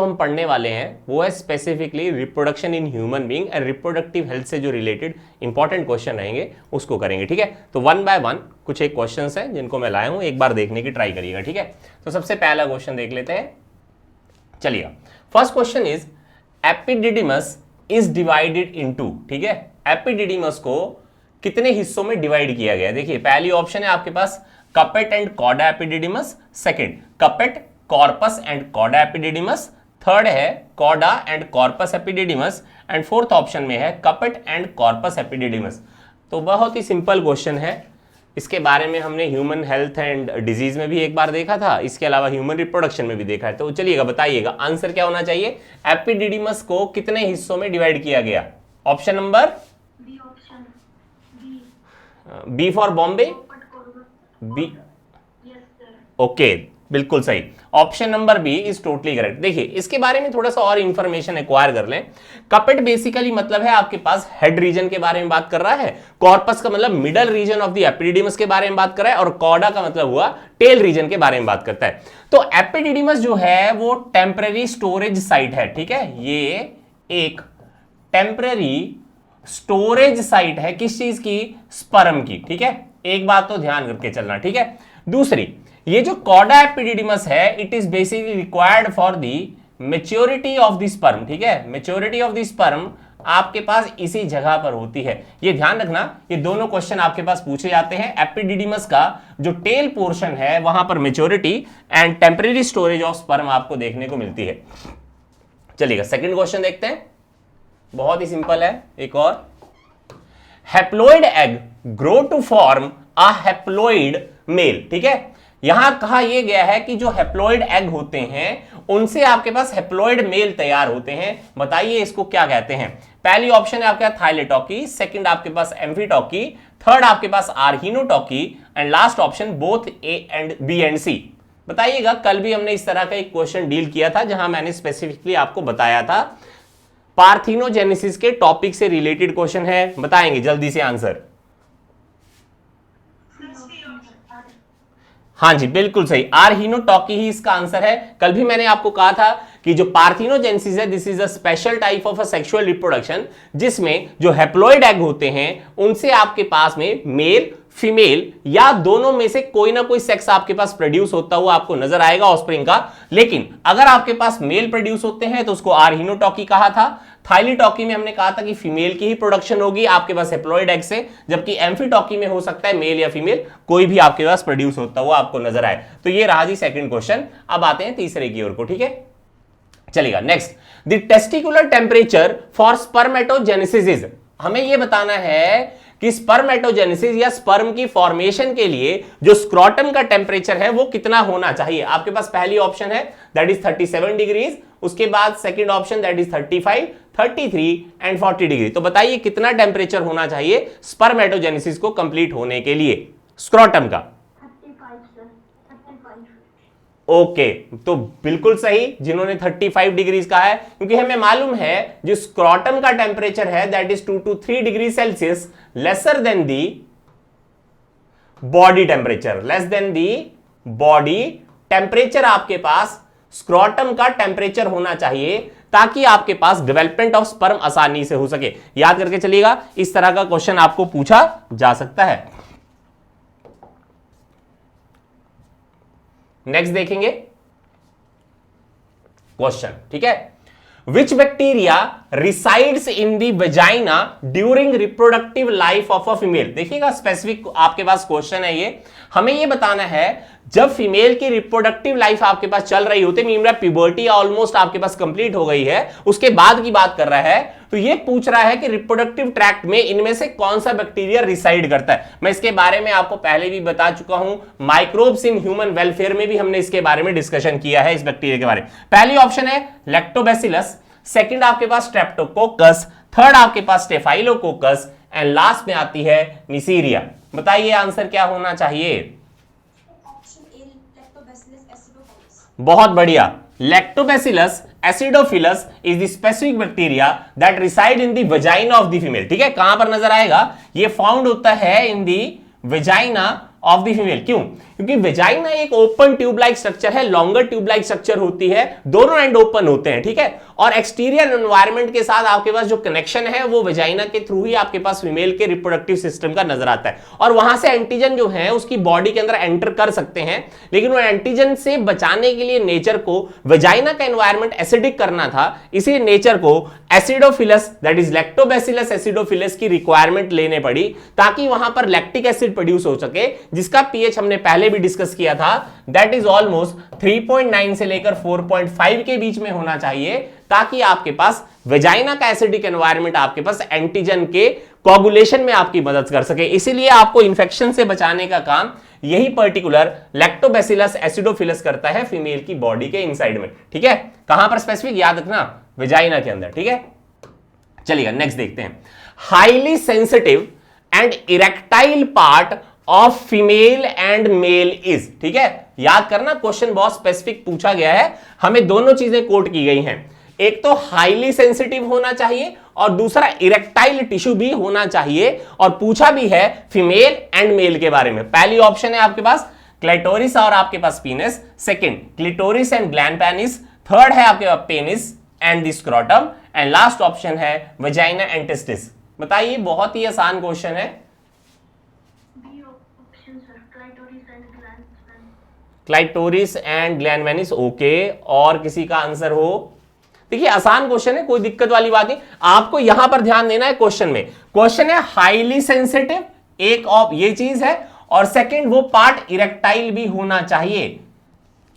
हम पढ़ने वाले हैं वो है specifically reproduction in human being and reproductive health से जो रिलेटेड इंपॉर्टेंट क्वेश्चन रहेंगे उसको करेंगे, ठीक है। तो वन बाय वन कुछ एक क्वेश्चंस हैं जिनको मैं लाया हूं, एक बार देखने की ट्राई करिएगा, ठीक है। तो सबसे पहला क्वेश्चन देख लेते हैं, चलिए। First question is epididymis is divided into, ठीक है। एपिडिडिमस को कितने हिस्सों में डिवाइड किया गया? देखिए पहली ऑप्शन है आपके पास caput and cauda epididymis, second caput corpus and cauda epididymis, third है cauda and corpus epididymis, and fourth option में है कपेट एंड कॉर्पस एपिडिडिमस। तो बहुत ही सिंपल क्वेश्चन है, इसके बारे में हमने ह्यूमन हेल्थ एंड डिजीज में भी एक बार देखा था, इसके अलावा ह्यूमन रिप्रोडक्शन में भी देखा है। तो चलिएगा बताइएगा आंसर क्या होना चाहिए, एपिडिडिमस को कितने हिस्सों में डिवाइड किया गया? Option number B for Bombay, B, okay बिल्कुल सही, option number B is totally correct. देखिए इसके बारे में थोड़ा सा और इंफॉर्मेशन एक्वायर कर लें। कपेट बेसिकली मतलब है आपके पास हेड रीजन के बारे में बात कर रहा है, कॉर्पस का मतलब middle region of the epididymis के बारे में बात कर रहा है, और कॉडा का मतलब हुआ टेल रीजन के बारे में बात करता है। तो एपिडिडिमस जो है वो टेम्पररी स्टोरेज साइट है, ठीक है। ये एक टेम्पररी स्टोरेज साइट है किस चीज की? स्पर्म की, ठीक है। एक बात तो ध्यान करके चलना, ठीक है। दूसरी, ये जो कॉडा एपिडिडिमस है it is basically required for the maturity of the sperm, ठीक है। मेच्योरिटी ऑफ द स्पर्म आपके पास इसी जगह पर होती है। ये ध्यान रखना, ये दोनों क्वेश्चन आपके पास पूछे जाते हैं। एपिडिडिमस का जो टेल पोर्शन है वहां पर maturity and temporary storage of sperm आपको देखने को मिलती है। चलिएगा सेकंड क्वेश्चन देखते हैं, बहुत ही सिंपल है। एक और, haploid egg grow to form a haploid male, ठीक है। यहां कहा यह गया है कि जो हैप्लॉइड एग होते हैं उनसे आपके पास हैप्लॉइड मेल तैयार होते हैं। बताइए इसको क्या कहते हैं? पहली ऑप्शन है आपके पास थाइलेटॉकी, सेकंड आपके पास एम्फीटॉकी, थर्ड आपके पास arrhenotoky, and last option both A and B and C. बताइएगा, कल भी हमने इस तरह का एक क्वेश्चन डील किया था जहां मैंने स्पेसिफिकली आपको बताया था पार्थिनोजेनेसिस के टॉपिक से रिलेटेड क्वेश्चन है, बताएंगे जल्दी से आंसर। हाँ जी बिल्कुल सही, आर्हिनोटॉकी ही इसका आंसर है। कल भी मैंने आपको कहा था कि जो पार्थिनोजेनेसिस है this is a special type of a sexual reproduction जिसमें जो हैप्लॉइड एग होते हैं उनसे आपके पास में मेल फीमेल या दोनों में से कोई ना कोई सेक्स आपके पास प्रोड्यूस होता हुआ आपको नजर आएगा ऑफस्प्रिंग का। लेकिन अगर आपके पास मेल प्रोड्यूस होते हैं तो उसको आर्हिनोटॉकी कहा था। थाइलीटॉकी में हमने कहा था कि फीमेल की ही प्रोडक्शन होगी आपके पास हैप्लॉइड एग से, जबकि एम्फीटॉकी में हो सकता है मेल या फीमेल कोई भी आपके पास प्रोड्यूस होता हुआ आपको नजर आए। तो ये रहा जी सेकंड क्वेश्चन। अब आते हैं तीसरे की ओर को, ठीक है। चलिएगा next, the testicular temperature for spermatogenesis is, हमें यह बताना है कि स्पर्मेटोजेनेसिस या स्पर्म की फॉर्मेशन के लिए जो स्क्रोटम का टेम्परेचर है वो कितना होना चाहिए। आपके पास पहली ऑप्शन है दैट इज 37 डिग्रीज, उसके बाद second option that is 35, 33 and 40 degree. तो बताइए कितना टेम्परेचर होना चाहिए स्पर्मेटोजेनेसिस को कंप्लीट होने के लिए स्क्रोटम का? 35 ओके तो बिल्कुल सही जिन्होंने 35 डिग्रीज कहा है, क्योंकि हमें मालूम है जो स्क्रोटम का टेम्परेचर है that is 2 to 3 degree Celsius lesser than the body temperature, less than the body temperature आपके पास स्क्रोटम का टेम्परेचर होना चाहिए ताकि आपके पास डेवलपमेंट ऑफ स्पर्म आसानी से हो सके। याद करके चलिएगा, इस तरह का क्वेश्चन आपको पूछा जा सकता है। नेक्स्ट देखेंगे क्वेश्चन, ठीक है। विच bacteria resides in the vagina during reproductive life of a female. देखिएगा स्पेसिफिक आपके पास क्वेश्चन है ये, हमें ये बताना है जब फीमेल की रिप्रोडक्टिव लाइफ आपके पास चल रही होती है, प्यूबर्टी ऑलमोस्ट आपके पास कंप्लीट हो गई है, उसके बाद की बात कर रहा है, तो ये पूछ रहा है कि रिप्रोडक्टिव ट्रैक्ट में इनमें से कौन सा बैक्टीरिया रिसाइड करता है। मैं इसके बारे में आपको पहले भी बता चुका हूं, माइक्रोब्स इन ह्यूमन वेलफेयर में भी हमने इसके बारे में डिस्कशन किया है इस बैक्टीरिया के बारे में। पहली ऑप्शन है लैक्टोबैसिलस, सेकंड आपके पास स्ट्रेप्टोकोकस, थर्ड आपके पास स्टेफाइलोकोकस एंड लास्ट में आती है निसीरिया। बताइए आंसर क्या होना चाहिए? बहुत बढ़िया, lactobacillus acidophilus is the specific bacteria that reside in the vagina of the female. ठीक है, कहां पर नजर आएगा? ये फाउंड होता है इन the vagina of the female. क्यों? क्योंकि वेजाइना एक ओपन ट्यूब लाइक स्ट्रक्चर है, लॉन्गर ट्यूब लाइक स्ट्रक्चर होती है, दोनों एंड ओपन होते हैं, ठीक है। और एक्सटीरियर एनवायरनमेंट के साथ आपके पास जो कनेक्शन है वो वेजाइना के थ्रू ही आपके पास फीमेल के रिप्रोडक्टिव सिस्टम का नजर आता है, और वहां से एंटीजन जो है उसकी बॉडी के अंदर एंटर कर सकते हैं। लेकिन वो एंटीजन से बचाने के लिए नेचर को वेजाइना का एनवायरनमेंट एसिडिक करना था, इसी नेचर को acidophilus that is lactobacillus acidophilus की रिक्वायरमेंट लेने पड़ी, ताकि वहां पर लैक्टिक एसिड प्रोड्यूस हो सके, जिसका पीएच हमने पहले भी डिस्कस किया था, दैट इज ऑलमोस्ट 3.9 से लेकर 4.5 के बीच में होना चाहिए, ताकि आपके पास वेजाइना का एसिडिक एनवायरनमेंट आपके पास एंटीजन के कोगुलेशन में आपकी मदद कर सके। इसीलिए आपको इंफेक्शन से बचाने का काम यही पर्टिकुलर लैक्टोबैसिलस एसिडोफिलस करता है फीमेल की बॉडी के इनसाइड में, ठीक है। कहां पर स्पेसिफिक, याद रखना, वेजाइना के अंदर, ठीक है। चलिएगा नेक्स्ट देखते हैं। Highly sensitive and erectile part of female and male is, ठीक है। याद करना, क्वेश्चन बहुत स्पेसिफिक पूछा गया है, हमें दोनों चीजें कोट की गई हैं, एक तो हाईली सेंसिटिव होना चाहिए और दूसरा इरेक्टाइल टिश्यू भी होना चाहिए, और पूछा भी है फीमेल एंड मेल के बारे में। पहली ऑप्शन है आपके पास क्लिटोरिस और आपके पास penis, second clitoris and glans penis, third है आपके पास penis and the scrotum, and last option है वेजाइना एंड टेस्टिस। बताइए, बहुत ही आसान क्वेश्चन है। Clitoris and glans penis, okay. और किसी का आंसर हो? देखिए आसान क्वेश्चन है, कोई दिक्कत वाली बात नहीं, आपको यहां पर ध्यान देना है। क्वेश्चन में क्वेश्चन है हाईली सेंसिटिव, एक ऑफ ये चीज है, और सेकंड वो पार्ट इरेक्टाइल भी होना चाहिए,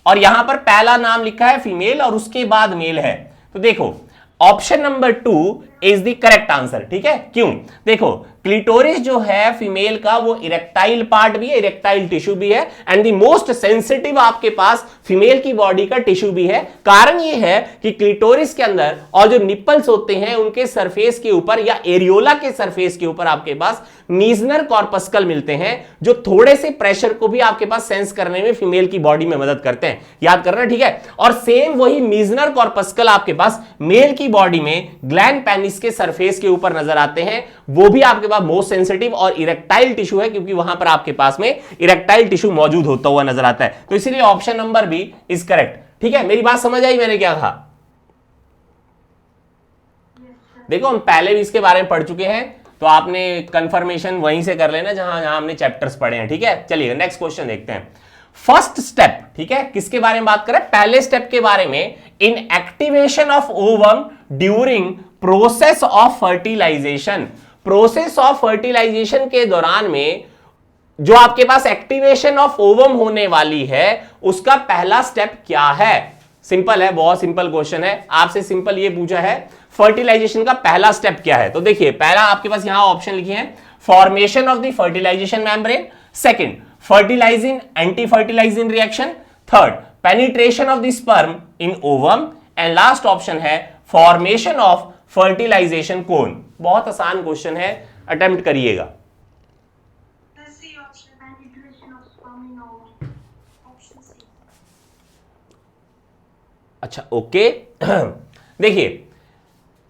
और यहां पर पहला नाम लिखा है फीमेल और उसके बाद मेल है। तो देखो option number 2 is the correct answer, ठीक है। क्यों? देखो क्लिटोरिस जो है फीमेल का वो इरेक्टाइल पार्ट भी है, इरेक्टाइल टिश्यू भी है, एंड द मोस्ट सेंसिटिव आपके पास फीमेल की बॉडी का टिश्यू भी है। कारण ये है कि क्लिटोरिस के अंदर और जो निप्पल्स होते हैं उनके सरफेस के ऊपर या एरियोला के सरफेस के ऊपर आपके पास मीजनर कॉर्पस्कल मिलते हैं, जो थोड़े से प्रेशर को भी आपके पास सेंस करने में फीमेल की बॉडी में मदद करते हैं, याद करना, ठीक है। और सेम वही मीजनर कॉर्पस्कल आपके पास मेल की बॉडी में ग्लैंड पेनिस के सरफेस के ऊपर नजर आते हैं, वो भी आपके पास मोस्ट सेंसिटिव और इरेक्टाइल टिश्यू है, क्योंकि वहां पर आपके पास में इरेक्टाइल टिश्यू मौजूद होता हुआ नजर आता है। तो इसलिए option number B is correct, ठीक है। मेरी बात समझ आई मैंने क्या कहा? देखो हम पहले भी इसके बारे में पढ़ चुके हैं, तो आपने कंफर्मेशन वहीं से कर लेना जहां जहां हमने चैप्टर्स पढ़े हैं, ठीक है। चलिए नेक्स्ट क्वेश्चन देखते हैं। फर्स्ट स्टेप, ठीक है, किसके बारे में बात करें? पहले स्टेप के बारे में, in activation of ovum during process of fertilization. Process of fertilization के दौरान में जो आपके पास एक्टिवेशन ऑफ ओवम होने वाली है, उसका पहला स्टेप क्या है? सिंपल है, बहुत सिंपल क्वेश्चन है, आपसे सिंपल ये पूछा है फर्टिलाइजेशन का पहला स्टेप क्या है। तो देखिए पहला आपके पास यहां ऑप्शन लिखे हैं, formation of the fertilization membrane, second fertilizing anti fertilizing reaction, third penetration of the sperm in ovum, and last option है फॉर्मेशन ऑफ फर्टिलाइजेशन कोन। बहुत आसान क्वेश्चन है, अटेम्प्ट करिएगा। अच्छा ओके देखिए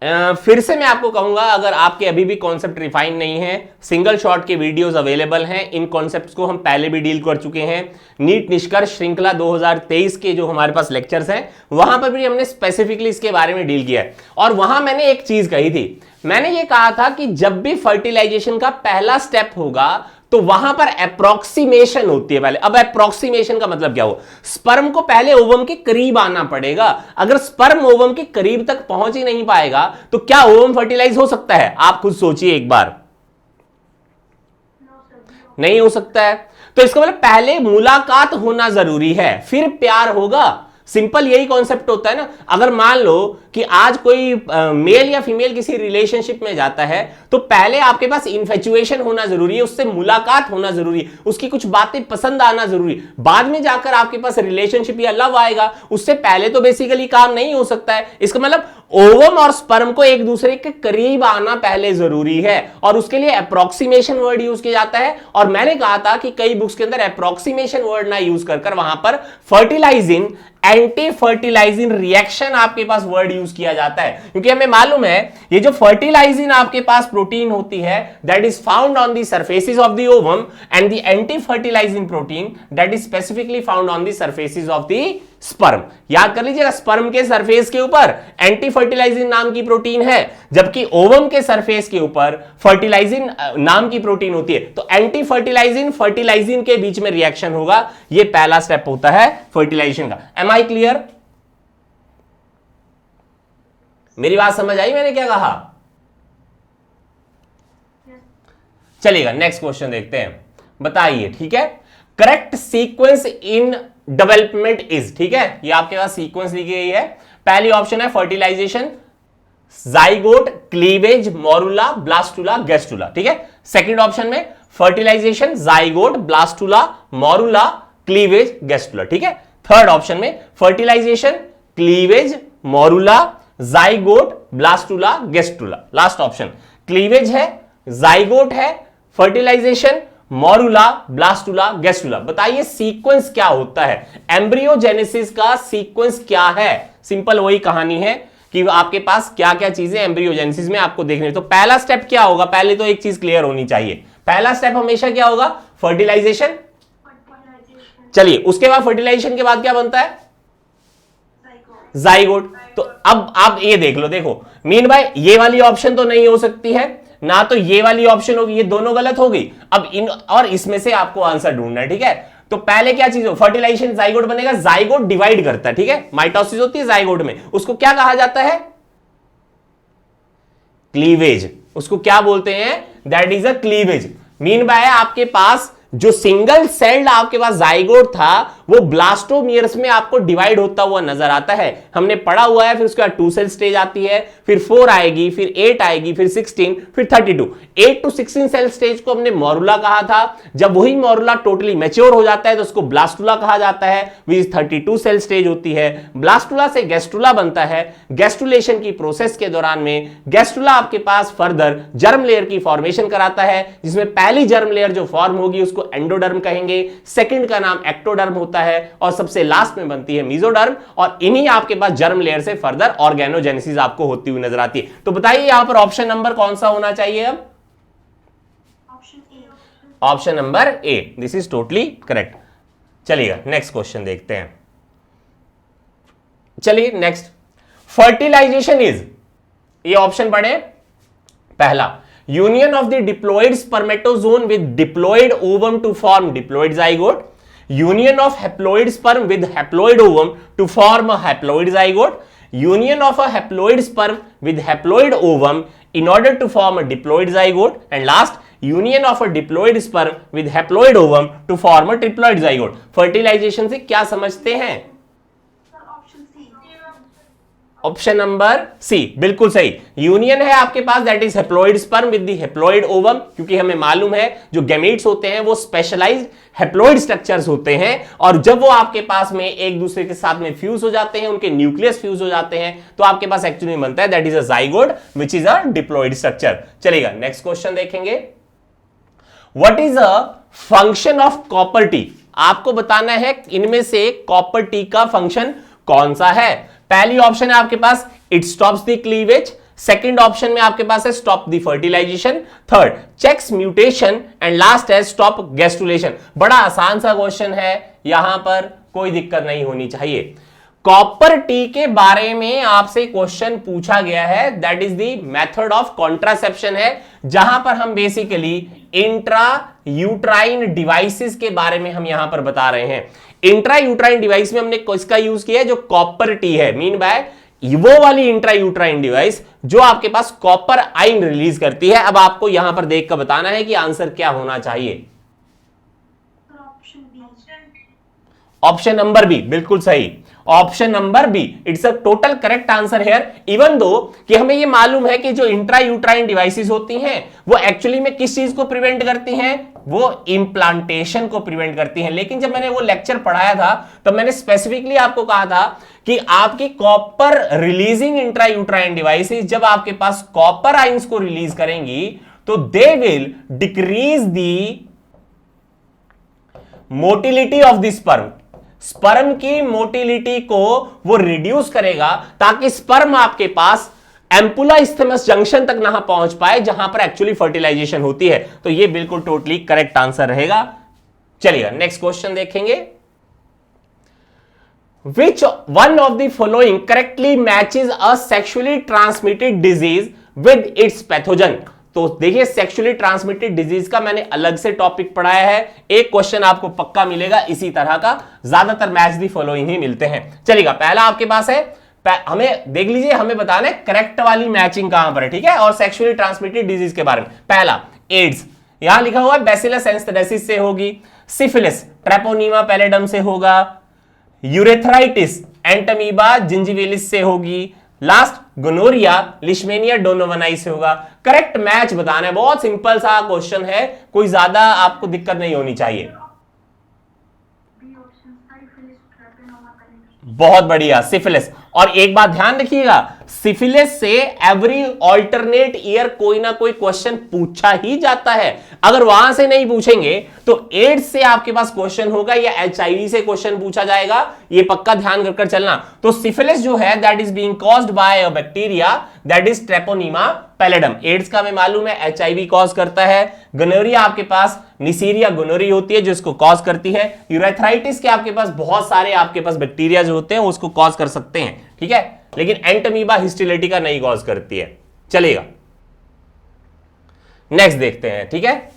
फिर से मैं आपको कहूंगा, अगर आपके अभी भी कॉन्सेप्ट रिफाइन नहीं है, सिंगल शॉट के वीडियोस अवेलेबल हैं, इन कॉन्सेप्ट्स को हम पहले भी डील कर चुके हैं। नीट निष्कर्ष श्रृंखला 2023 के जो हमारे पास लेक्चर्स हैं, वहां पर भी हमने स्पेसिफिकली इसके बारे में डील किया है, और वहां मैंने एक चीज कही थी, मैंने ये कहा था कि जब भी फर्टिलाइजेशन का पहला स्टेप होगा तो वहां पर अप्रोक्सीमेशन होती है पहले। अब अप्रोक्सीमेशन का मतलब क्या हो? स्पर्म को पहले ओवम के करीब आना पड़ेगा। अगर स्पर्म ओवम के करीब तक पहुंच ही नहीं पाएगा तो क्या ओवम फर्टिलाइज हो सकता है? आप खुद सोचिए एक बार, नहीं हो सकता है। तो इसका मतलब पहले मुलाकात होना जरूरी है, फिर प्यार होगा। सिंपल यही कॉन्सेप्ट होता है ना। अगर मान लो कि आज कोई मेल या फीमेल किसी रिलेशनशिप में जाता है, तो पहले आपके पास इन्फेचुएशन होना जरूरी है, उससे मुलाकात होना जरूरी है, उसकी कुछ बातें पसंद आना जरूरी है, बाद में जाकर आपके पास रिलेशनशिप या लव आएगा। उससे पहले तो बेसिकली काम नहीं हो सकता है। इसका मतलब ओवम और स्पर्म को एक दूसरे के करीब आना पहले जरूरी है, और उसके लिए अप्रोक्सीमेशन वर्ड यूज किया जाता है। और मैंने कहा था कि कई बुक्स के अंदर अप्रोक्सीमेशन वर्ड ना यूज कर वहां पर फर्टिलाइजिंग एंटी फर्टिलाइजिंग रिएक्शन आपके पास वर्ड यूज किया जाता है, क्योंकि हमें मालूम है ये जो फर्टिलाइजिंग आपके पास प्रोटीन होती है that is found on the surfaces of the ovum, and the anti fertilising protein that is specifically found on the surfaces of the sperm. याद कर लीजिएगा, स्पर्म के सरफेस के ऊपर एंटी फर्टिलाइजिंग नाम की प्रोटीन है, जबकि ओवम के सरफेस के ऊपर फर्टिलाइजिंग नाम की प्रोटीन होती है। तो एंटी फर्टिलाइजिंग के बीच में रिएक्शन होगा, यह पहला स्टेप होता है फर्टिलाइजेशन का। Am I clear? मेरी बात समझ आई मैंने क्या कहा? चलिएगा नेक्स्ट क्वेश्चन देखते हैं, बताइए। ठीक है, correct sequence in development is, ठीक है, ये आपके पास सीक्वेंस लिखी गई है। पहली ऑप्शन है fertilization, zygote, cleavage, morula, blastula, gastrula. ठीक है, सेकंड ऑप्शन में fertilization, zygote, blastula, morula, cleavage, gastrula. ठीक है, थर्ड ऑप्शन में fertilization, cleavage, morula, zygote, blastula, gastrula. Last option cleavage है, जाइगोट है, फर्टिलाइजेशन, मोरुला, ब्लास्टुला, गेस्टुला। बताइए सीक्वेंस क्या होता है, एम्ब्रियोजेनेसिस का सीक्वेंस क्या है? सिंपल वही कहानी है कि आपके पास क्या क्या चीजें एम्ब्रियोजेनेसिस में आपको देखने। तो पहला स्टेप क्या होगा? पहले तो एक चीज क्लियर होनी चाहिए, पहला स्टेप हमेशा क्या होगा? फर्टिलाइजेशन। चलिए, उसके बाद फर्टिलाइजेशन के बाद क्या बनता है? जाइगोट। तो अब आप ये देख लो, देखो मीन भाई ये वाली ऑप्शन तो नहीं हो सकती है ना, तो ये वाली ऑप्शन होगी, ये दोनों गलत हो गई। अब इन और इसमें से आपको आंसर ढूंढना है। ठीक है, तो पहले क्या चीज हो? फर्टिलाइजेशन, जाइगोट बनेगा, जाइगोट डिवाइड करता है। ठीक है, माइटोसिस होती है जाइगोट में, उसको क्या कहा जाता है? क्लीवेज। उसको क्या बोलते हैं? That is a cleavage. Mean by आपके पास जो सिंगल सेल्ड आपके पास जाइगोट था वो ब्लास्टोमियर्स में आपको डिवाइड होता हुआ नजर आता है, हमने पढ़ा हुआ है। फिर उसके बाद 2 सेल स्टेज आती है, फिर 4 आएगी, फिर 8 आएगी, फिर 16, फिर 32। 8 to 16 सेल स्टेज को हमने मोरुला कहा था। जब वही मोरुला टोटली मैच्योर हो जाता है तो उसको ब्लास्टुला कहा जाता है, विच 32 सेल स्टेज होती है। ब्लास्टुला से गेस्टुला बनता है। गेस्टुलेशन की प्रोसेस के दौरान में गेस्टुला आपके पास फर्दर जर्म लेयर की फॉर्मेशन कराता है, जिसमें पहली जर्म लेयर जो फॉर्म होगी उसको एंडोडर्म कहेंगे, सेकंड का नाम एक्टोडर्म होता है, और सबसे लास्ट में बनती है मेसोडर्म। और इन्हीं आपके पास जर्म लेयर से फर्दर ऑर्गेनोजेनेसिस आपको होती हुई नजर आती है। तो बताइए यहां पर ऑप्शन नंबर कौन सा होना चाहिए? अब option number A, this is totally correct. चलिएगा नेक्स्ट क्वेश्चन देखते हैं। चलिए नेक्स्ट, फर्टिलाइजेशन इज, ये ऑप्शन पढ़े। पहला, union of the diploid spermatozoon with diploid ovum to form diploid zygote, union of haploid sperm with haploid ovum to form a haploid zygote, union of a haploid sperm with haploid ovum in order to form a diploid zygote, and last union of a diploid sperm with haploid ovum to form a triploid zygote। Fertilization से क्या समझते हैं? Option number C, बिल्कुल सही। Union है आपके पास, that is haploid sperm with the haploid ovum, क्योंकि हमें मालूम है जो गैमीट्स होते हैं वो स्पेशलाइज्ड हेप्लॉइड स्ट्रक्चर्स होते हैं, और जब वो आपके पास में एक दूसरे के साथ में फ्यूज हो जाते हैं, उनके न्यूक्लियस फ्यूज हो जाते हैं, तो आपके पास एक्चुअली बनता है that is a zygote which is a diploid structure. चलेगा नेक्स्ट क्वेश्चन देखेंगे। What is a function of copper T? आपको बताना है इनमें से कॉपर टी का फंक्शन कौन सा है। पहली ऑप्शन है आपके पास it stops the cleavage, second option में आपके पास है stop the fertilization, third checks mutation, and last है स्टॉप गेस्टुलेशन। बड़ा आसान सा क्वेश्चन है, यहां पर कोई दिक्कत नहीं होनी चाहिए। कॉपर टी के बारे में आपसे क्वेश्चन पूछा गया है, that is the method of contraception है, जहां पर हम बेसिकली इंट्रा यूट्राइन डिवाइसेस के बारे में हम यहां पर बता रहे हैं। इंट्रा यूट्राइन डिवाइस में हमने किसका यूज किया है? जो कॉपर टी है, मीन बाय वो वाली इंट्रा यूट्राइन डिवाइस जो आपके पास कॉपर आइन रिलीज करती है। अब आपको यहां पर देखकर बताना है कि आंसर क्या होना चाहिए। ऑप्शन नंबर बी, बिल्कुल सही। Option number B, it's a total correct answer here, even though कि हमें यह मालूम है कि जो इंट्रा यूट्राइन डिवाइसेस होती हैं वो एक्चुअली में किस चीज को प्रिवेंट करती हैं? वो इंप्लांटेशन को प्रिवेंट करती हैं। लेकिन जब मैंने वो लेक्चर पढ़ाया था तब मैंने स्पेसिफिकली आपको कहा था कि आपकी copper releasing intra uterine devices जब आपके पास कॉपर आइंस को रिलीज करेंगी तो they will decrease the motility of the sperm, sperm की मोटिलिटी को वो रिड्यूस करेगा ताकि स्पर्म आपके पास एम्पुला इस्थेमस जंक्शन तक ना पहुंच पाए जहां पर एक्चुअली फर्टिलाइजेशन होती है। तो ये बिल्कुल टोटली करेक्ट आंसर रहेगा। चलिए नेक्स्ट क्वेश्चन देखेंगे। Which one of the following correctly matches a sexually transmitted disease with its pathogen. तो देखिए सेक्सुअली ट्रांसमिटेड डिजीज का मैंने अलग से टॉपिक पढ़ाया है, एक क्वेश्चन आपको पक्का मिलेगा इसी तरह का, ज्यादातर मैच दी फॉलोइंग ही मिलते हैं। चलिएगा पहला आपके पास है, हमें देख लीजिए, हमें बताना है करेक्ट वाली मैचिंग कहां पर है, ठीक है, और सेक्सुअली ट्रांसमिटेड डिजीज के बारे में। पहला एड्स, यहां लिखा हुआ है बैसिलस एंथ्रेसिस से होगी, सिफिलिस ट्रेपोनीमा पैलेडम से होगा, यूरेथ्राइटिस एंटमीबा जिंजिविलिस से होगी, लास्ट गोनोरिया लिशमेनिया डोनोवनाई से होगा। करेक्ट मैच बताना है, बहुत सिंपल सा क्वेश्चन है, कोई ज्यादा आपको दिक्कत नहीं होनी चाहिए। बहुत बढ़िया, सिफिलिस। और एक बात ध्यान रखिएगा, सिफिलिस से एवरी ऑल्टरनेट ईयर कोई ना कोई क्वेश्चन पूछा ही जाता है। अगर वहां से नहीं पूछेंगे तो एड्स से आपके पास क्वेश्चन होगा या एचआईवी से क्वेश्चन पूछा जाएगा, ये पक्का ध्यान कर चलना। तो सिफिलिस जो है that is being caused by a bacteria that is Treponema pallidum. AIDS का हमें मालूम है एचआईवी कॉज करता है। गोनोरिया आपके पास निसीरिया गोनोरी होती है जो इसको कॉज करती है। यूरेथ्राइटिस के आपके पास बहुत सारे आपके पास बैक्टीरिया जो होते हैं उसको कॉज कर सकते हैं, ठीक है, लेकिन एंटमीबा हिस्टिलिटिका नहीं कॉज करती है। चलिएगा नेक्स्ट देखते हैं, ठीक है।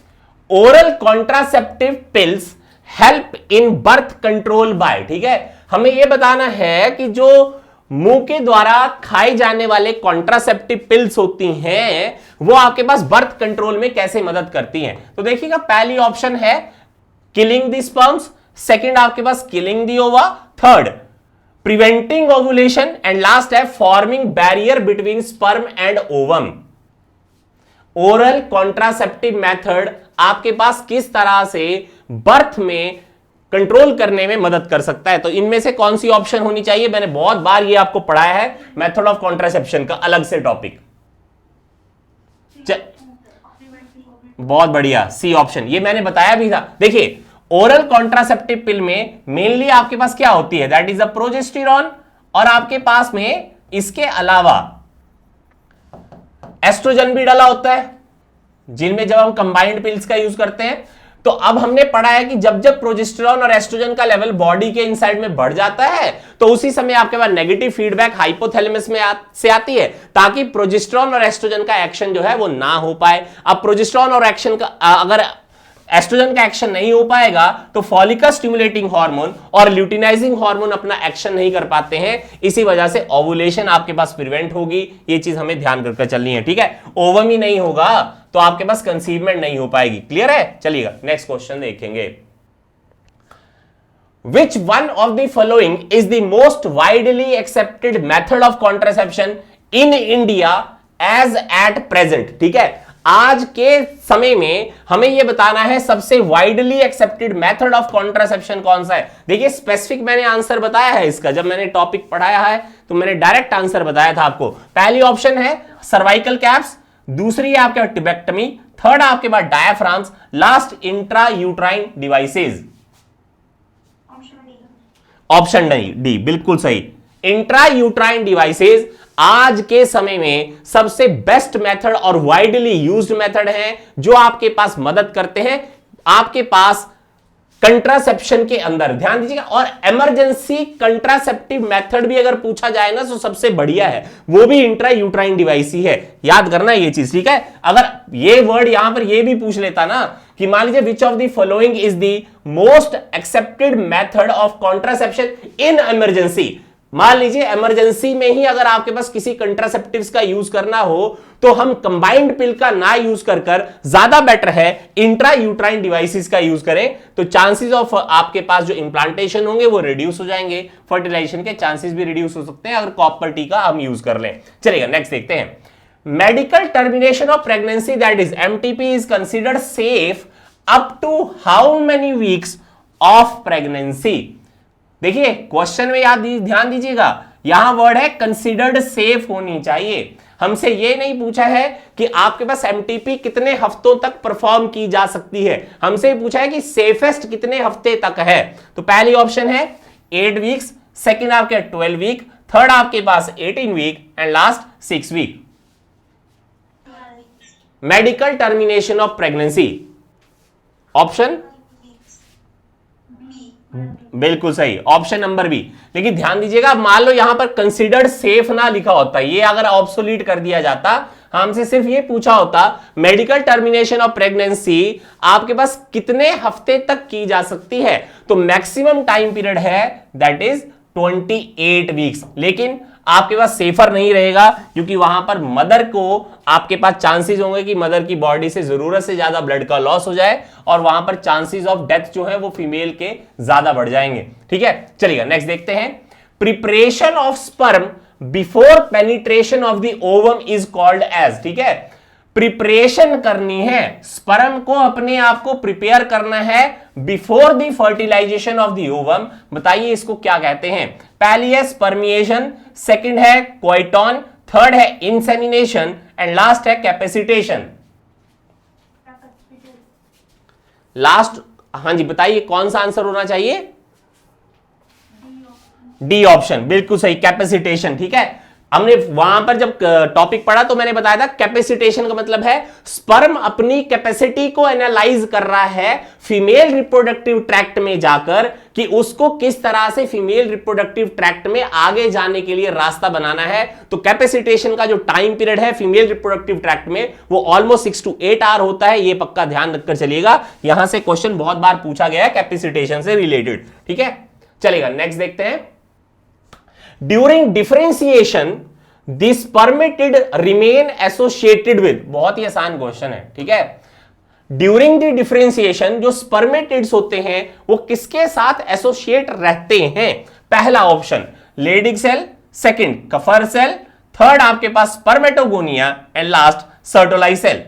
Oral contraceptive pills help in birth control by, ठीक है, हमें यह बताना है कि जो मुंह के द्वारा खाए जाने वाले कॉन्ट्रासेप्टिव पिल्स होती हैं वो आपके पास बर्थ कंट्रोल में कैसे मदद करती हैं। तो देखिएगा पहली ऑप्शन है किलिंग द स्पर्म्स, सेकंड आपके पास killing the ova, third preventing ovulation and last है forming barrier between sperm and ovum. Oral contraceptive method आपके पास किस तरह से बर्थ में कंट्रोल करने में मदद कर सकता है, तो इनमें से कौन सी ऑप्शन होनी चाहिए। मैंने बहुत बार ये आपको पढ़ाया है मेथड ऑफ कॉन्ट्रासेप्शन का अलग से टॉपिक। बहुत बढ़िया, सी ऑप्शन, ये मैंने बताया भी था। देखिए ओरल कॉन्ट्रासेप्टिव पिल में मेनली आपके पास क्या होती है, दैट इज अ प्रोजेस्टेरॉन, और आपके पास में इसके अलावा एस्ट्रोजन भी डाला होता है जिनमें जब हम कंबाइंड पिल्स का यूज करते हैं। तो अब हमने पढ़ा है कि जब जब प्रोजेस्टेरॉन और एस्ट्रोजन का लेवल बॉडी के इनसाइड में बढ़ जाता है तो उसी समय आपके पास नेगेटिव फीडबैक हाइपोथैलेमस में से आती है ताकि प्रोजेस्टेरॉन और एस्ट्रोजन का एक्शन जो है वो ना हो पाए। अब प्रोजेस्टेरॉन और एक्शन का अगर एस्ट्रोजन का एक्शन नहीं हो पाएगा तो फॉलिकल स्टिमुलेटिंग हार्मोन और ल्यूटिनाइजिंग हार्मोन अपना एक्शन नहीं कर पाते हैं, इसी वजह से ओवुलेशन आपके पास प्रिवेंट होगी। ये चीज हमें ध्यान रखकर चलनी है, ठीक है। ओवम ही नहीं होगा तो आपके पास कंसीवमेंट नहीं हो पाएगी। क्लियर है। चलिएगा नेक्स्ट क्वेश्चन देखेंगे। Which one of the following is the most widely accepted method of contraception in India as at present? ठीक है, आज के समय में हमें यह बताना है सबसे widely accepted method of contraception कौन सा है। देखिए स्पेसिफिक मैंने आंसर बताया है इसका, जब मैंने टॉपिक पढ़ाया है तो मैंने डायरेक्ट आंसर बताया था आपको। पहली ऑप्शन है सर्वाइकल कैप्स, दूसरी है आपके टिबेक्टमी, थर्ड आपके पास diaphragms, last intra uterine devices. Option D बिल्कुल सही, इंट्रा यूट्राइन डिवाइसेस आज के समय में सबसे बेस्ट मेथड और वाइडली यूज्ड मेथड है जो आपके पास मदद करते हैं आपके पास कंट्रासेप्शन के अंदर। ध्यान दीजिएगा, और इमरजेंसी कंट्रासेप्टिव मेथड भी अगर पूछा जाए ना तो सबसे बढ़िया है वो भी इंट्रा यूट्राइन डिवाइस ही है। याद करना ये चीज, ठीक है। अगर ये वर्ड यहां पर ये भी पूछ लेता ना कि मान लीजिए which of the following is the most accepted method of contraception in emergency, मान लीजिए इमरजेंसी में ही अगर आपके पास किसी कंट्रासेप्टिव्स का यूज करना हो तो हम कंबाइंड पिल का ना यूज कर ज्यादा बेटर है इंट्रा यूट्राइन डिवाइसेस का यूज करें, तो चांसेस ऑफ आपके पास जो इंप्लांटेशन होंगे वो रिड्यूस हो जाएंगे, फर्टिलाइजेशन के चांसेस भी रिड्यूस हो सकते हैं अगर कॉपर टी का हम यूज कर लें। चलिएगा नेक्स्ट देखते हैं। Medical termination of pregnancy that is MTP is considered safe up to how many weeks of pregnancy. देखिए क्वेश्चन में ध्यान दीजिएगा, यहां वर्ड है कंसीडर्ड सेफ होनी चाहिए। हमसे यह नहीं पूछा है कि आपके पास एमटीपी कितने हफ्तों तक परफॉर्म की जा सकती है, हमसे पूछा है कि सेफेस्ट कितने हफ्ते तक है। तो पहली ऑप्शन है 8 वीक्स, सेकंड आपके 12 वीक, थर्ड आपके पास 18 week and last 6 week. Medical termination of pregnancy, option बिल्कुल सही, ऑप्शन नंबर बी। लेकिन ध्यान दीजिएगा, मान लो यहां पर कंसीडर्ड सेफ ना लिखा होता, ये अगर ऑब्सोलीट कर दिया जाता, हमसे सिर्फ ये पूछा होता मेडिकल टर्मिनेशन ऑफ प्रेगनेंसी आपके पास कितने हफ्ते तक की जा सकती है, तो मैक्सिमम टाइम पीरियड है दैट इज 28 वीक्स। लेकिन आपके पास सेफर नहीं रहेगा, क्योंकि वहां पर मदर को आपके पास चांसेस होंगे कि मदर की बॉडी से जरूरत से ज्यादा ब्लड का लॉस हो जाए, और वहां पर चांसेस ऑफ डेथ जो है वो फीमेल के ज्यादा बढ़ जाएंगे। ठीक है, चलिए नेक्स्ट देखते हैं। Preparation of sperm before penetration of the ovum is called as. ठीक है, प्रिपरेशन करनी है, स्पर्म को अपने आप को प्रिपेयर करना है before the fertilization of the ovum, बताइए इसको क्या कहते हैं। पहली है स्पर्मिएशन, सेकंड है क्वाइटॉन, थर्ड है इंसेमिनेशन एंड लास्ट है कैपेसिटेशन। लास्ट, हाँ जी बताइए कौन सा आंसर होना चाहिए। डी ऑप्शन, बिल्कुल सही, कैपेसिटेशन। ठीक है, हमने वहां पर जब टॉपिक पढ़ा तो मैंने बताया था कैपेसिटेशन का मतलब है स्पर्म अपनी कैपेसिटी को एनालाइज कर रहा है फीमेल रिप्रोडक्टिव ट्रैक्ट में जाकर, कि उसको किस तरह से फीमेल रिप्रोडक्टिव ट्रैक्ट में आगे जाने के लिए रास्ता बनाना है। तो कैपेसिटेशन का जो टाइम पीरियड है फीमेल रिप्रोडक्टिव ट्रैक्ट में वो ऑलमोस्ट 6 to 8 आवर होता है, ये पक्का ध्यान रखकर चलिएगा, यहां से क्वेश्चन बहुत बार पूछा गया है कैपेसिटेशन से रिलेटेड। ठीक है, चलेगा नेक्स्ट देखते हैं। During differentiation, the spermatid remain associated with, बहुत ही आसान क्वेश्चन है। ठीक है, ड्यूरिंग द डिफरेंशिएशन जो स्पर्मेटिड्स होते हैं वो किसके साथ एसोसिएट रहते हैं। पहला option Leydig cell, second Cowper cell, third आपके पास spermatogonia and last Sertoli cell.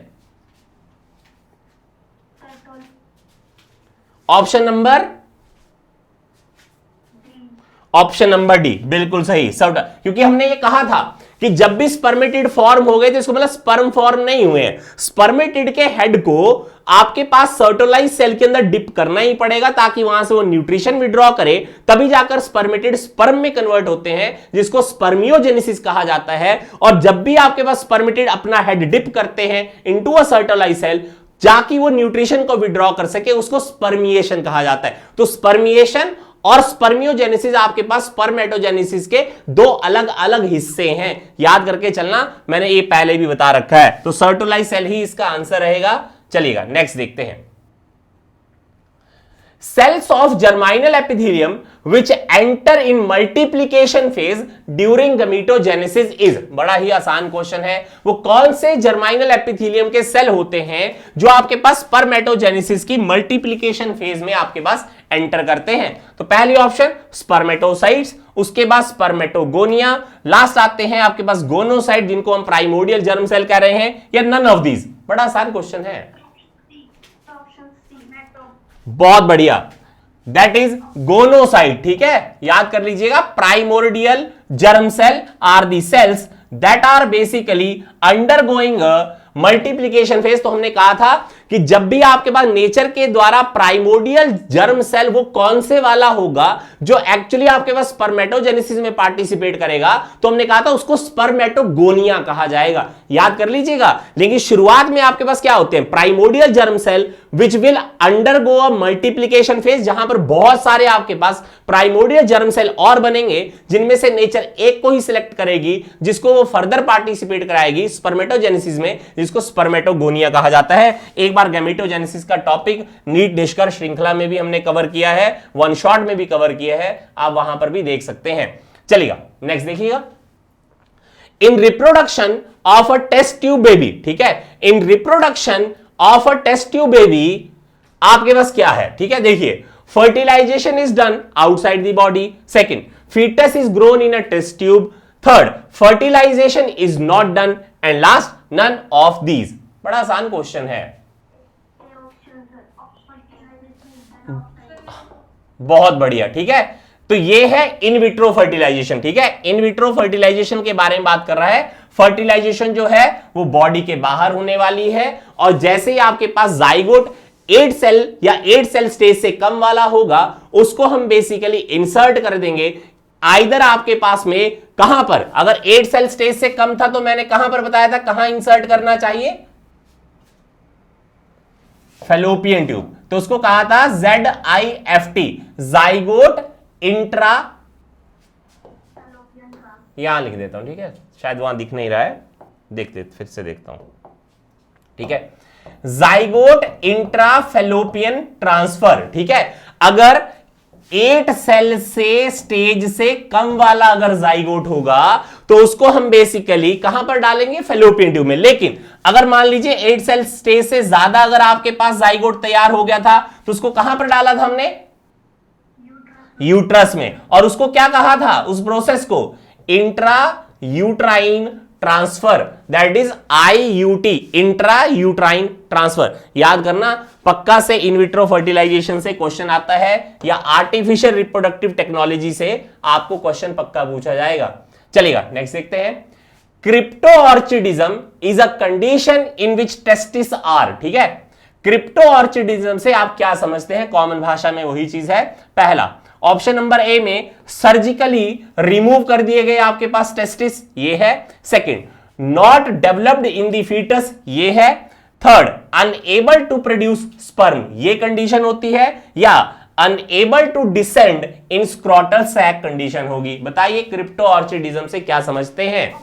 Option number D, बिल्कुल सही, सर्ट। क्योंकि हमने ये कहा था कि जब भी स्पर्मेटिड फॉर्म हो गए तो इसको मतलब स्पर्म फॉर्म नहीं हुए हैं, स्पर्मेटिड के हेड को आपके पास सर्टोलाइज सेल के अंदर डिप करना ही पड़ेगा ताकि वहां से वो न्यूट्रिशन विड्रॉ करे, तभी जाकर स्पर्मेटिड स्पर्म में कन्वर्ट होते हैं, जिसको स्पर्मियोजेनेसिस कहा जाता है। और जब भी आपके पास स्पर्मेटिड अपना हेड डिप करते हैं इनटू अ सर्टोलाइज सेल जाकि वो न्यूट्रिशन को विड्रॉ कर सके, उसको स्पर्मिएशन कहा जाता है। तो स्पर्मिएशन और स्पर्मियोजेनेसिस आपके पास स्पर्मेटोजेनेसिस के दो अलग अलग हिस्से हैं, याद करके चलना, मैंने ये पहले भी बता रखा है। तो सर्टोलाइज सेल ही इसका आंसर रहेगा। चलिएगा नेक्स्ट देखते हैं। Cells of germinal epithelium which enter in multiplication phase during gametogenesis is, बड़ा ही आसान क्वेश्चन है। वो कौन से जर्माइनल एपिथेलियम के सेल होते हैं जो आपके पास स्पर्मेटोजेनेसिस की मल्टीप्लिकेशन फेज में आपके पास एंटर करते हैं। तो पहली ऑप्शन स्पर्मेटोसाइट्स, उसके बाद स्पर्मेटोगोनिया, लास्ट आते हैं आपके पास गोनोसाइट जिनको हम प्राइमोडियल जर्म सेल कह रहे हैं, या नन ऑफ दीज। बड़ा आसान क्वेश्चन है, बहुत बढ़िया, दैट इज गोनोसाइट। ठीक है, याद कर लीजिएगा, primordial germ cell are the cells that are basically undergoing multiplication phase. तो हमने कहा था कि जब भी आपके पास नेचर के द्वारा प्राइमोडियल जर्म सेल वो कौन से वाला होगा जो एक्चुअली आपके पास स्पर्मेटोजेनेसिस में पार्टिसिपेट करेगा, तो हमने कहा था उसको स्पर्मेटोगोनिया कहा जाएगा, याद कर लीजिएगा। लेकिन शुरुआत में आपके पास क्या होते हैं, primordial germ cell which will undergo a multiplication phase, जहां पर बहुत सारे आपके पास प्राइमोडियल जर्म सेल और बनेंगे, जिनमें से नेचर एक को ही सिलेक्ट करेगी जिसको वो फर्दर पार्टिसिपेट कराएगी स्पर्मेटोजेनेसिस में, जिसको स्पर्मेटोगोनिया कहा जाता है। एक बार गैमेटोजेनेसिस का टॉपिक नीट निष्कर्ष श्रृंखला में भी हमने कवर किया है, वन शॉट में भी कवर किया है, आप वहां पर भी देख सकते हैं। चलिएगा नेक्स्ट देखिएगा। In reproduction of a test tube baby, ठीक है, in reproduction of a test tube baby आपके पास क्या है, ठीक है, देखिए, fertilization is done outside the body, second fetus is grown in a test tube, third fertilization is not done and last none of these। बड़ा आसान question है, बहुत बढ़िया। ठीक है, तो ये है इन विट्रो फर्टिलाइजेशन। ठीक है, इन विट्रो फर्टिलाइजेशन के बारे में बात कर रहा है। फर्टिलाइजेशन जो है वो बॉडी के बाहर होने वाली है, और जैसे ही आपके पास जाइगोट 8 सेल या 8 सेल स्टेज से कम वाला होगा उसको हम बेसिकली इंसर्ट कर देंगे आइदर आपके पास में कहां पर, अगर 8 सेल स्टेज से कम था तो मैंने कहां पर बताया था कहां इंसर्ट करना चाहिए, फैलोपियन ट्यूब, तो उसको कहा था ZIFT, जाइगोट इंट्रा, यहां लिख देता हूं, ठीक है, शायद वहां दिख नहीं रहा है, देखते फिर से देखता हूं, ठीक है, जाइगोट इंट्रा फैलोपियन ट्रांसफर, ठीक है। अगर 8 सेल से स्टेज से कम वाला अगर जाइगोट होगा तो उसको हम बेसिकली कहां पर डालेंगे, फैलोपियन ट्यूब में। लेकिन अगर मान लीजिए 8 सेल स्टेज से ज्यादा अगर आपके पास जाइगोट तैयार हो गया था तो उसको कहां पर डाला था हमने, यूट्रस में, और उसको क्या कहा था उस प्रोसेस को, intra uterine transfer, that is IUT, intra uterine transfer. याद करना, पक्का से इनविट्रो फर्टिलाइजेशन से क्वेश्चन आता है या आर्टिफिशियल रिप्रोडक्टिव टेक्नोलॉजी से आपको क्वेश्चन पक्का पूछा जाएगा। चलेगा, नेक्स्ट देखते हैं। Cryptorchidism is a condition in which testis are, ठीक है। क्रिप्टोऑर्चिडिज्म से आप क्या समझते हैं, कॉमन भाषा में वही चीज है। पहला ऑप्शन नंबर ए में सर्जिकली रिमूव कर दिए गए आपके पास टेस्टिस, ये है। Second, not developed in the fetus, ये है। Third, unable to produce sperm, ये कंडीशन होती है, या unable to descend in scrotal sac condition होगी। बताइए क्रिप्टोऑर्चिडिज्म से क्या समझते हैं।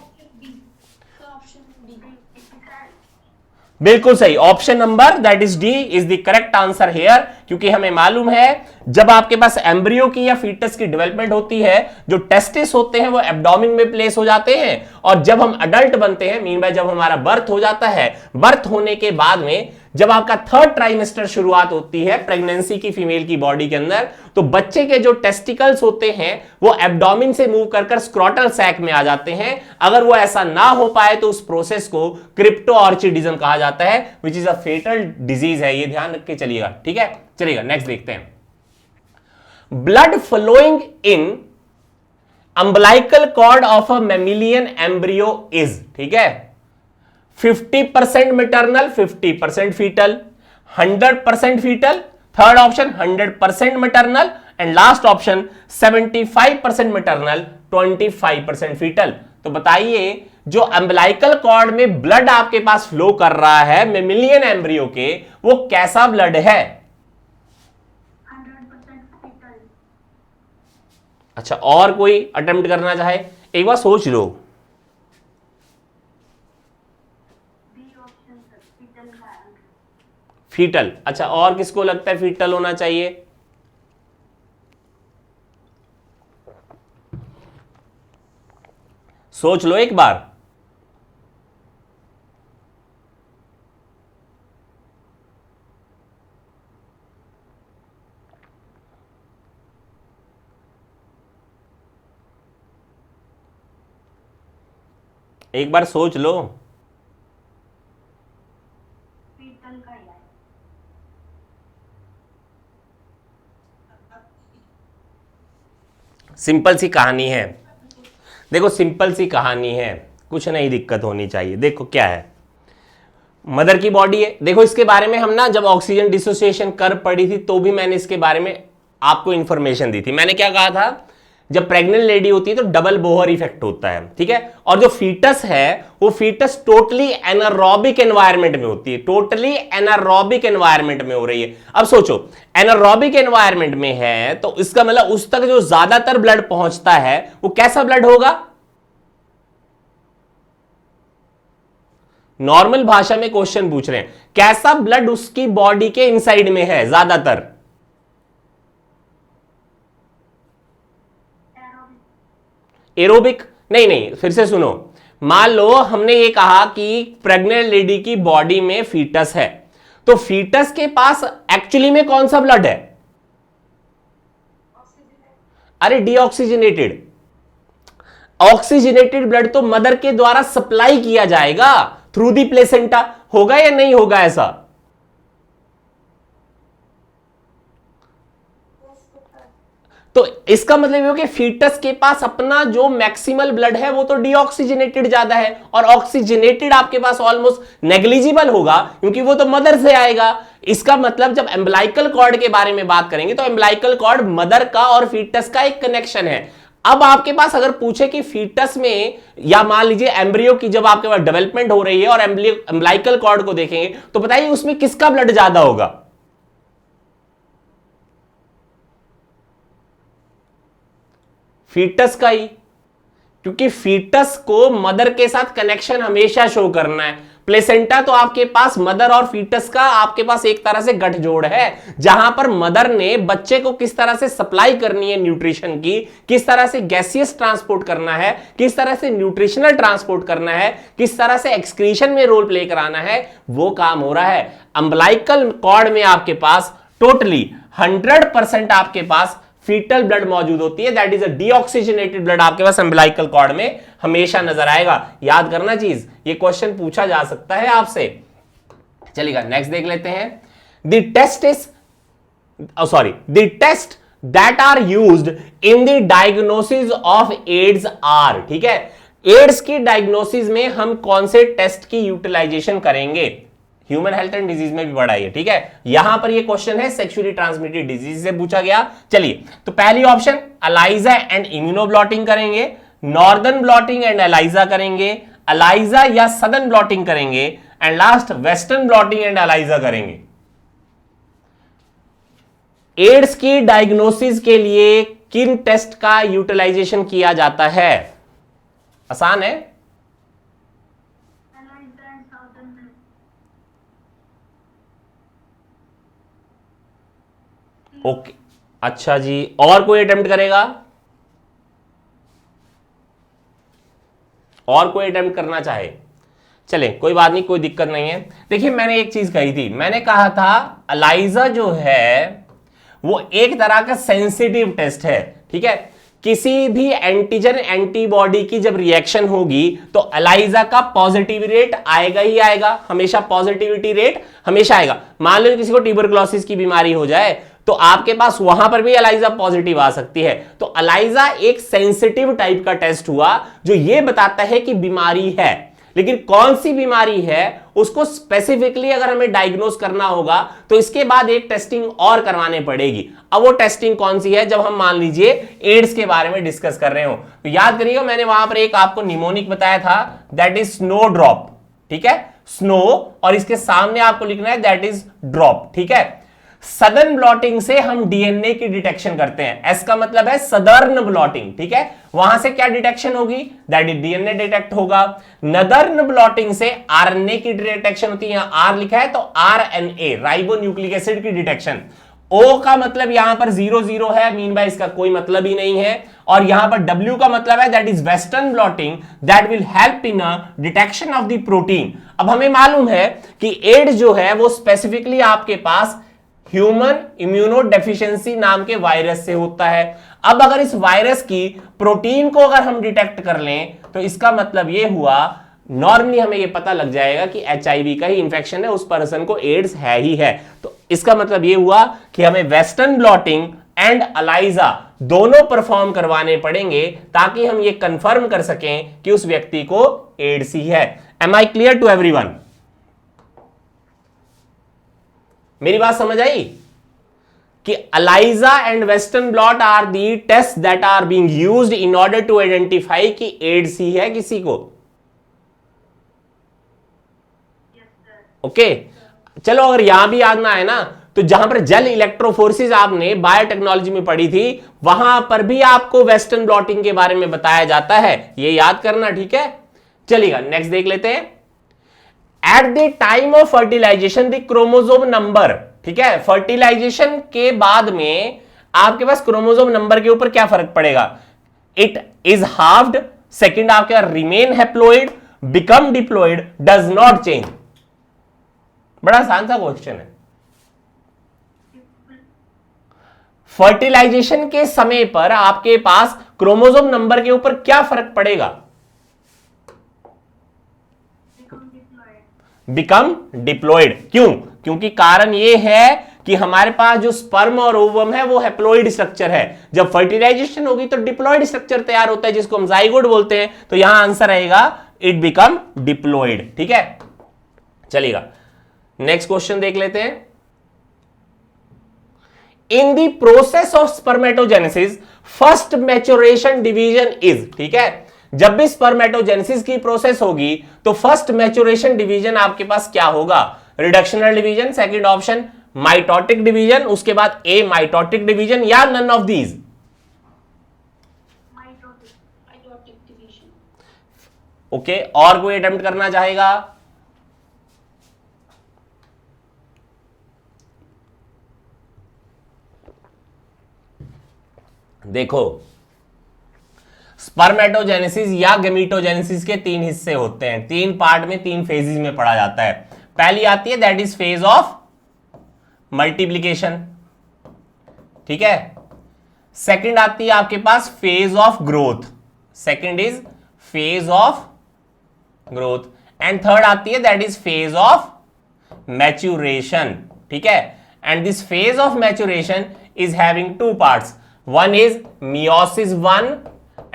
बिल्कुल सही, option number that is D is the correct answer here, क्योंकि हमें मालूम है जब आपके पास एम्ब्रियो की या फीटस की डेवलपमेंट होती है, जो टेस्टिस होते हैं वो एब्डोमेन में प्लेस हो जाते हैं, और जब हम अडल्ट बनते हैं, मीन बाय जब हमारा बर्थ हो जाता है, बर्थ होने के बाद में जब आपका 3rd ट्राइमेस्टर शुरुआत होती है प्रेगनेंसी की फीमेल की बॉडी के अंदर, तो बच्चे के जो टेस्टिकल्स होते हैं वो एब्डोमेन से मूव कर स्क्रॉटल सैक में आ जाते हैं। अगर वो ऐसा ना हो पाए तो उस प्रोसेस को क्रिप्टोऑर्चिडिज्म कहा जाता है, विच इज अ फेटल डिजीज है, ये ध्यान रख के चलिएगा, ठीक है। चलिएगा, नेक्स्ट देखते हैं। Blood flowing in umbilical cord of a mammalian embryo is, ठीक है, 50% maternal, 50% fetal, 100% fetal, third option 100% maternal, and last option 75% maternal, 25% fetal. तो बताइए जो अम्बलाइकल कॉर्ड में ब्लड आपके पास फ्लो कर रहा है मैमिलियन एम्ब्रियो के, वो कैसा ब्लड है। 100% फीटल। अच्छा, और कोई अटेम्प्ट करना चाहे, एक बार सोच लो। फीटल, अच्छा, और किसको लगता है फीटल होना चाहिए। सोच लो एक बार। एक बार सोच लो। फीटल का ही है। सिंपल सी कहानी है, देखो सिंपल सी कहानी है, कुछ नहीं दिक्कत होनी चाहिए। देखो क्या है, मदर की बॉडी है। देखो इसके बारे में हम ना जब ऑक्सीजन डिसोसिएशन कर पड़ी थी तो भी मैंने इसके बारे में आपको इंफॉर्मेशन दी थी। मैंने क्या कहा था, जब प्रेग्नेंट लेडी होती है तो डबल बोहर इफेक्ट होता है, ठीक है। और जो फीटस है वो फीटस टोटली एनारोबिक एनवायरनमेंट में होती है, टोटली एनारोबिक एनवायरनमेंट में हो रही है। अब सोचो एनारोबिक एनवायरनमेंट में है तो इसका मतलब उस तक जो ज्यादातर ब्लड पहुंचता है वो कैसा ब्लड होगा। नॉर्मल भाषा में क्वेश्चन पूछ रहे हैं, कैसा ब्लड उसकी बॉडी के इनसाइड में है ज्यादातर। एरोबिक नहीं, नहीं, फिर से सुनो। मान लो हमने ये कहा कि प्रेग्नेंट लेडी की बॉडी में फीटस है, तो फीटस के पास एक्चुअली में कौन सा ब्लड है। अरे डीऑक्सीजनेटेड। ऑक्सीजनेटेड ब्लड तो मदर के द्वारा सप्लाई किया जाएगा थ्रू दी प्लेसेंटा, होगा या नहीं होगा ऐसा। तो तो इसका मतलब ये हो कि फीटस के पास अपना जो मैक्सिमल ब्लड है वो तो डीऑक्सीजनेटेड ज्यादा है, और ऑक्सीजनेटेड आपके पास ऑलमोस्ट नेग्लिजिबल होगा क्योंकि वो तो मदर से आएगा। इसका मतलब जब एम्बलाइकल कॉर्ड के बारे में बात करेंगे तो एम्बलाइकल कॉर्ड मदर का और फीटस का एक कनेक्शन है। अब आपके पास अगर पूछे कि फीटस में या मान लीजिए एम्ब्रियो की जब आपके पास डेवलपमेंट हो रही है और एम्बलाइकल कॉर्ड को देखेंगे तो बताइए उसमें किसका ब्लड ज्यादा होगा? फीटस का ही, क्योंकि फीटस को मदर के साथ कनेक्शन हमेशा शो करना है। प्लेसेंटा तो आपके पास मदर और फीटस का आपके पास एक तरह से गठजोड़ है, जहां पर मदर ने बच्चे को किस तरह से सप्लाई करनी है न्यूट्रिशन की, किस तरह से गैसियस ट्रांसपोर्ट करना है, किस तरह से न्यूट्रिशनल ट्रांसपोर्ट करना है, किस तरह से एक्सक्रीशन में रोल प्ले कराना है, वो काम हो रहा है। अम्बलाइकल कॉर्ड में आपके पास टोटली 100% आपके पास फीटल ब्लड मौजूद होती है, that is a deoxygenated blood आपके पास अम्बलाइकल कॉर्ड में हमेशा नजर आएगा। याद करना चीज, ये क्वेश्चन पूछा जा सकता है आपसे। चलिएगा नेक्स्ट देख लेते हैं। The test that are used in the diagnosis of AIDS are, ठीक है, एड्स की डायग्नोसिस में हम कौन से टेस्ट की यूटिलाइजेशन करेंगे? ह्यूमन हेल्थ एंड डिजीज में भी पढ़ा है, ठीक है। यहां पर ये क्वेश्चन है सेक्सुअली ट्रांसमिटेड डिजीज से पूछा गया। चलिए, तो पहली ऑप्शन अलाइजा एंड इम्यूनोब्लॉटिंग करेंगे, नॉर्दर्न ब्लॉटिंग एंड अलाइजा करेंगे, अलाइजा या सदर्न ब्लॉटिंग करेंगे, and last western blotting and ELISA करेंगे। एड्स की डायग्नोसिस के लिए किन टेस्ट का यूटिलाइजेशन किया जाता है? आसान है। ओके, अच्छा जी, और कोई अटेम्प्ट करेगा? और कोई अटेम्प्ट करना चाहे? चले, कोई बात नहीं, कोई दिक्कत नहीं है। देखिए, मैंने एक चीज कही थी, मैंने कहा था अलाइजा जो है वो एक तरह का सेंसिटिव टेस्ट है, ठीक है। किसी भी एंटीजन एंटीबॉडी की जब रिएक्शन होगी तो अलाइजा का पॉजिटिव रेट आएगा ही आएगा, हमेशा पॉजिटिविटी रेट हमेशा आएगा। मान लो किसी को ट्यूबरकुलोसिस की बीमारी हो जाए तो आपके पास वहां पर भी अलाइजा पॉजिटिव आ सकती है। तो अलाइजा एक सेंसिटिव टाइप का टेस्ट हुआ जो यह बताता है कि बीमारी है, लेकिन कौन सी बीमारी है उसको स्पेसिफिकली अगर हमें डायग्नोस करना होगा तो इसके बाद एक टेस्टिंग और करवाने पड़ेगी। अब वो टेस्टिंग कौन सी है? जब हम मान लीजिए एड्स के बारे में डिस्कस कर रहे हो तो याद करिएगा, मैंने वहां पर एक आपको निमोनिक बताया था, दैट इज स्नो ड्रॉप, ठीक है, स्नो, और इसके सामने आपको लिखना है दैट इज ड्रॉप, ठीक है। सदर्न ब्लॉटिंग से हम डीएनए की डिटेक्शन करते हैं, एस का मतलब है सदर्न ब्लॉटिंग, ठीक है। वहां से क्या डिटेक्शन होगी? दैट इज डीएनए डिटेक्ट होगा। नदर्न ब्लॉटिंग से आरएनए की डिटेक्शन होती है, यहां आर लिखा है तो आरएनए, राइबो न्यूक्लिक एसिड की डिटेक्शन। ओ का मतलब यहां पर 0 है, मीन बाय इसका कोई मतलब ही नहीं है। और यहां पर W का मतलब है that is western blotting, that will help in a detection of the protein. अब हमें मालूम है कि एड्स जो है वो स्पेसिफिकली आपके पास ह्यूमन इम्यूनोडेफिशिएंसी नाम के वायरस से होता है। अब अगर इस वायरस की प्रोटीन को अगर हम डिटेक्ट कर लें तो इसका मतलब यह हुआ, नॉर्मली हमें यह पता लग जाएगा कि एचआईवी का ही इंफेक्शन है, उस पर्सन को एड्स है ही है। तो इसका मतलब यह हुआ कि हमें वेस्टर्न ब्लॉटिंग एंड अलाइजा दोनों परफॉर्म करवाने पड़ेंगे ताकि हम यह कंफर्म कर सकें कि उस व्यक्ति को एड्स ही है। Am I clear to everyone? मेरी बात समझ आई कि ELISA and western blot are the test that are being used in order to identify कि एड्स ही है किसी को। ओके, चलो, अगर यहां भी याद ना है ना तो जहां पर जेल इलेक्ट्रोफोर्सिस आपने बायोटेक्नोलॉजी में पढ़ी थी वहां पर भी आपको वेस्टर्न ब्लॉटिंग के बारे में बताया जाता है, ये याद करना, ठीक है। चलिएगा नेक्स्ट देख लेते हैं। At the time of fertilization the chromosome number, ठीक है, फर्टिलाइजेशन के बाद में आपके पास क्रोमोसोम नंबर के ऊपर क्या फर्क पड़ेगा? इट इज हाफ्ड, सेकंड आपके पास remain haploid, become diploid, does not change. बड़ा आसान सा क्वेश्चन है। फर्टिलाइजेशन के समय पर आपके पास क्रोमोसोम नंबर के ऊपर क्या फर्क पड़ेगा? Become diploid. क्यों? क्योंकि कारण यह है कि हमारे पास जो स्पर्म और ओवम है वो हैप्लॉइड स्ट्रक्चर है, जब फर्टिलाइजेशन होगी तो डिप्लॉइड स्ट्रक्चर तैयार होता है जिसको हम जाइगोट बोलते हैं, तो यहां आंसर रहेगा इट बिकम डिप्लॉइड। ठीक है, चलिएगा नेक्स्ट क्वेश्चन देख लेते हैं। In the process of spermatogenesis first maturation division is, ठीक है, जब भी स्पर्मेटोजेनेसिस की प्रोसेस होगी तो फर्स्ट मैच्योरेशन डिवीजन आपके पास क्या होगा? Reductional division, second option mitotic division, उसके बाद ए माइटोटिक डिवीजन या none of these. Mitotic division. Okay, और कोई अटेम्प्ट करना चाहेगा? देखो, स्पर्मेटोजेनेसिस या गमीटोजेनेसिस के तीन हिस्से होते हैं, तीन पार्ट में, तीन फेजेस में पढ़ा जाता है। पहली आती है that is phase of multiplication, ठीक है। सेकंड आती है आपके पास phase of growth, second is phase of growth, and third आती है that is phase of maturation, ठीक है। And this phase of maturation is having two parts, one is meiosis 1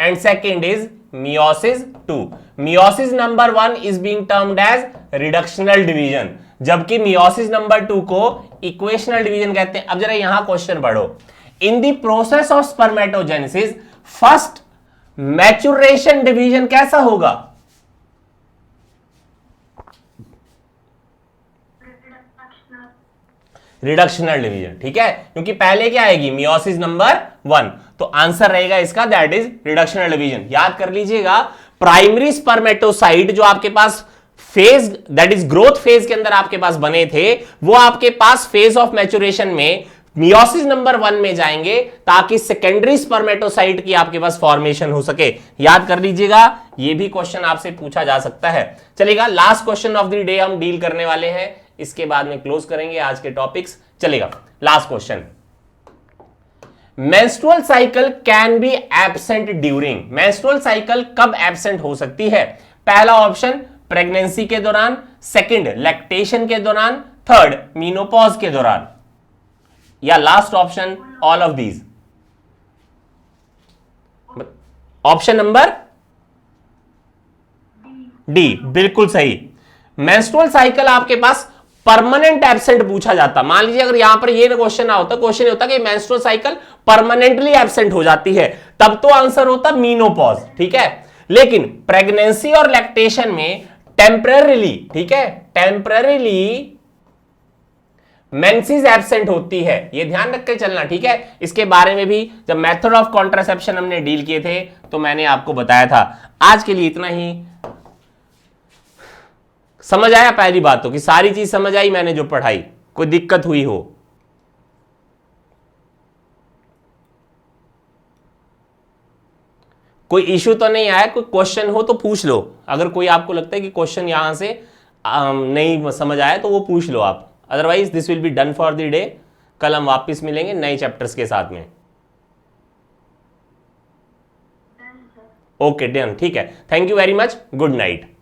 and second is meiosis 2. meiosis number 1 is being termed as reductional division, जबकि meiosis number 2 को equational division कहते हैं। अब जरा यहां question पढ़ो, in the process of spermatogenesis first maturation division कैसा होगा? रिडक्शनल डिवीजन, ठीक है, क्योंकि पहले क्या आएगी? मियोसिस नंबर 1, तो आंसर रहेगा इसका दैट इज रिडक्शनल डिवीजन। याद कर लीजिएगा, प्राइमरी स्पर्मेटोसाइट जो आपके पास phase that is growth phase के अंदर आपके पास बने थे, वो आपके पास फेज ऑफ मैच्योरेशन में मियोसिस नंबर 1 में जाएंगे ताकि सेकेंडरी स्पर्मेटोसाइट की आपके पास फॉर्मेशन हो सके। याद कर लीजिएगा, ये भी क्वेश्चन आपसे पूछा जा सकता है। चलेगा, last question of the day हम डील करने वाले हैं, इसके बाद में क्लोज करेंगे आज के टॉपिक्स। चलेगा, last question, menstrual cycle can be absent during, menstrual cycle कब एब्सेंट हो सकती है? पहला ऑप्शन प्रेगनेंसी के दौरान, सेकंड लैक्टेशन के दौरान, थर्ड मीनोपॉज के दौरान, या last option all of these. Option number D बिल्कुल सही। मेंस्ट्रुअल साइकिल आपके पास परमानेंट एब्सेंट पूछा जाता, मान लीजिए अगर यहां पर ये क्वेश्चन ना होता, क्वेश्चन होता कि मेंस्ट्रुअल साइकिल परमानेंटली एब्सेंट हो जाती है, तब तो आंसर होता मीनोपॉज, ठीक है। लेकिन प्रेगनेंसी और लैक्टेशन में टेम्परेरीली, ठीक है, टेम्परेरीली मेंसेस एब्सेंट होती है, ये ध्यान रख के चलना, ठीक है। इसके बारे में भी जब मेथड ऑफ कॉन्ट्रासेप्शन हमने डील किए थे तो मैंने आपको बताया था। आज के लिए इतना ही। समझ आया? पहली बात तो कि सारी चीज समझ आई मैंने जो पढ़ाई, कोई दिक्कत हुई हो? कोई इश्यू तो नहीं आया? कोई क्वेश्चन हो तो पूछ लो, अगर कोई आपको लगता है कि क्वेश्चन यहां से नहीं समझ आया तो वो पूछ लो आप, otherwise this will be done for the day. कल हम वापस मिलेंगे नए चैप्टर्स के साथ में। ओके डन, ठीक है, thank you very much, good night.